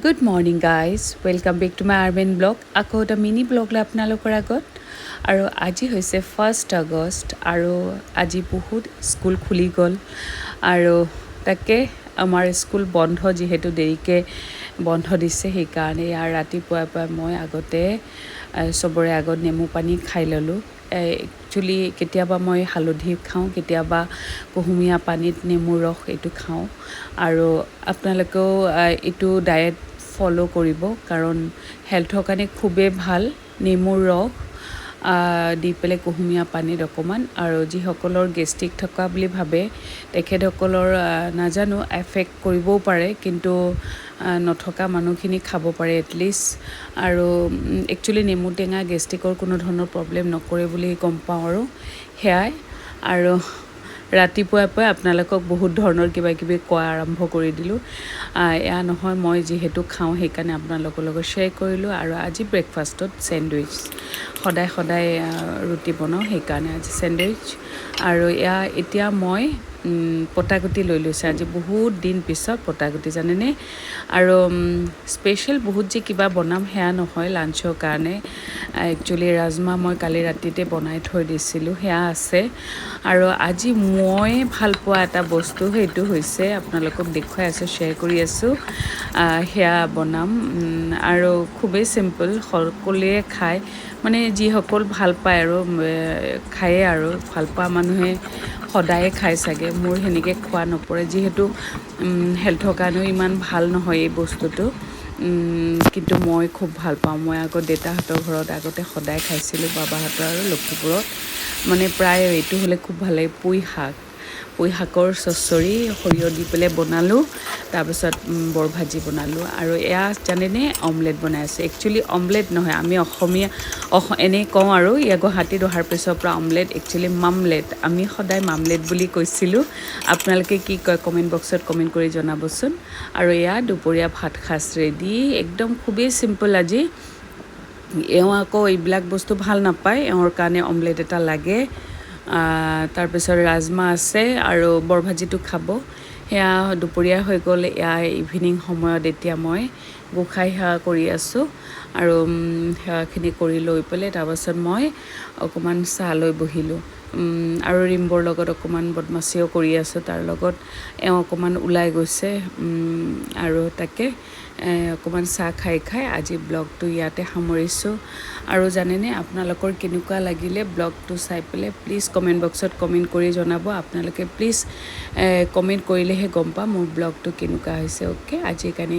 Good morning guys, welcome back to my urban blog. আকৌ এটা mini blog লৈ আপোনালোকৰ আগত আৰু আজি হৈছে 1 আগষ্ট আৰু আজি বহুত স্কুল খুলি গ'ল আৰু তাকে আমাৰ স্কুল বন্ধ যিহেতু দেৰিকে বন্ধ দিছে সেইকাৰণে ইয়াৰ ৰাতিপুৱাৰ পৰা মই আগতে সবৰে আগত নেমু পানী খাই ল'লোঁ একচুৱেলি কেতিয়াবা মই হালধি খাওঁ কেতিয়াবা কুহুমীয়া পানীত নেমু ৰস এইটো খাওঁ আৰু আপোনালোকেও এইটো ডায়েট ফলো কৰিব কাৰণ হেল্থৰ কাৰণে খুবেই ভাল নেমুৰ ৰস দি পেলাই কুহুমীয়া পানীত অকণমান আৰু যিসকলৰ গেষ্ট্ৰিক থকা বুলি ভাবে তেখেতসকলৰ নাজানো এফেক্ট কৰিবও পাৰে কিন্তু নথকা মানুহখিনি খাব পাৰে এটলিষ্ট আৰু একচুৱেলি নেমু টেঙা গেষ্ট্ৰিকৰ কোনো ধৰণৰ প্ৰব্লেম নকৰে বুলি গম পাওঁ আৰু সেয়াই আৰু ৰাতিপুৱাৰ পৰা আপোনালোকক বহুত ধৰণৰ কিবা কিবি কোৱা আৰম্ভ কৰি দিলোঁ এয়া নহয় মই যিহেতু খাওঁ সেইকাৰণে আপোনালোকৰ লগত শ্বেয়াৰ কৰিলোঁ আৰু আজি ব্ৰেকফাষ্টত চেণ্ডউইচ সদায় ৰুটি বনাওঁ সেইকাৰণে আজি চেণ্ডউইচ আৰু এতিয়া মই পটাগুটি লৈ লৈছোঁ আজি বহুত দিন পিছত পটাগুটি জানেনে আৰু স্পেচিয়েল বহুত যে কিবা বনাম সেয়া নহয় লাঞ্চৰ কাৰণে একচুৱেলি ৰাজমাহ মই কালি ৰাতিতে বনাই থৈ দিছিলোঁ সেয়া আছে আৰু আজি মই ভাল পোৱা এটা বস্তু সেইটো হৈছে আপোনালোকক দেখুৱাই আছোঁ শ্বেয়াৰ কৰি আছোঁ সেয়া বনাম আৰু খুবেই চিম্পল সকলোৱে খায় মানে যিসকল ভাল পায় আৰু খায়ে আৰু ভাল পোৱা মানুহে সদায়ে খায় চাগে মোৰ সেনেকৈ খোৱা নপৰে যিহেতু হেল্থৰ কাৰণেও ইমান ভাল নহয় এই বস্তুটো কিন্তু মই খুব ভাল পাওঁ মই আগত দেউতাহঁতৰ ঘৰত আগতে সদায় খাইছিলোঁ বাবাহঁতৰ আৰু লখিমপুৰত মানে প্ৰায় এইটো হ'লে খুব ভাল লাগে পুঁই শাকৰ চচ্চৰি সৰিয়হ দি পেলাই বনালোঁ তাৰপিছত বৰ ভাজি বনালোঁ আৰু এয়া জানেনে অমলেট বনাই আছোঁ একচুৱেলি অমলেট নহয় আমি অসমীয়া এনেই কওঁ আৰু ইয়াৰ গুৱাহাটীত অহাৰ পিছৰ পৰা অমলেট একচুৱেলি মামলেট আমি সদায় মামলেট বুলি কৈছিলোঁ আপোনালোকে কি কয় কমেণ্ট বক্সত কমেণ্ট কৰি জনাবচোন আৰু এয়া দুপৰীয়া ভাত সাজ ৰেডি একদম খুবেই চিম্পল আজি এওঁ আকৌ এইবিলাক বস্তু ভাল নাপায় এওঁৰ কাৰণে অমলেট এটা লাগে তাৰপিছত ৰাজমাহ আছে আৰু বৰ ভাজিটো খাব সেয়া দুপৰীয়া হৈ গ'ল এয়া ইভিনিং সময়ত এতিয়া মই গোসাঁই সেৱা কৰি আছোঁ আৰু সেৱাখিনি কৰি লৈ পেলাই তাৰপাছত মই অকণমান চাহ লৈ বহিলোঁ আৰু ৰিম্বৰ লগত অকণমান বদমাচিও কৰি আছোঁ তাৰ লগত এওঁ অকণমান ওলাই গৈছে আৰু তাকে অকণমান চাহ খাই আজি ব্লগটো ইয়াতে সামৰিছোঁ আৰু জানেনে আপোনালোকৰ কেনেকুৱা লাগিলে ব্লগটো চাই পেলাই প্লিজ কমেণ্ট বক্সত কমেণ্ট কৰি জনাব আপোনালোকে প্লিজ কমেণ্ট কৰিলেহে গম পাম মোৰ ব্লগটো কেনেকুৱা হৈছে অ'কে আজিৰ কাৰণে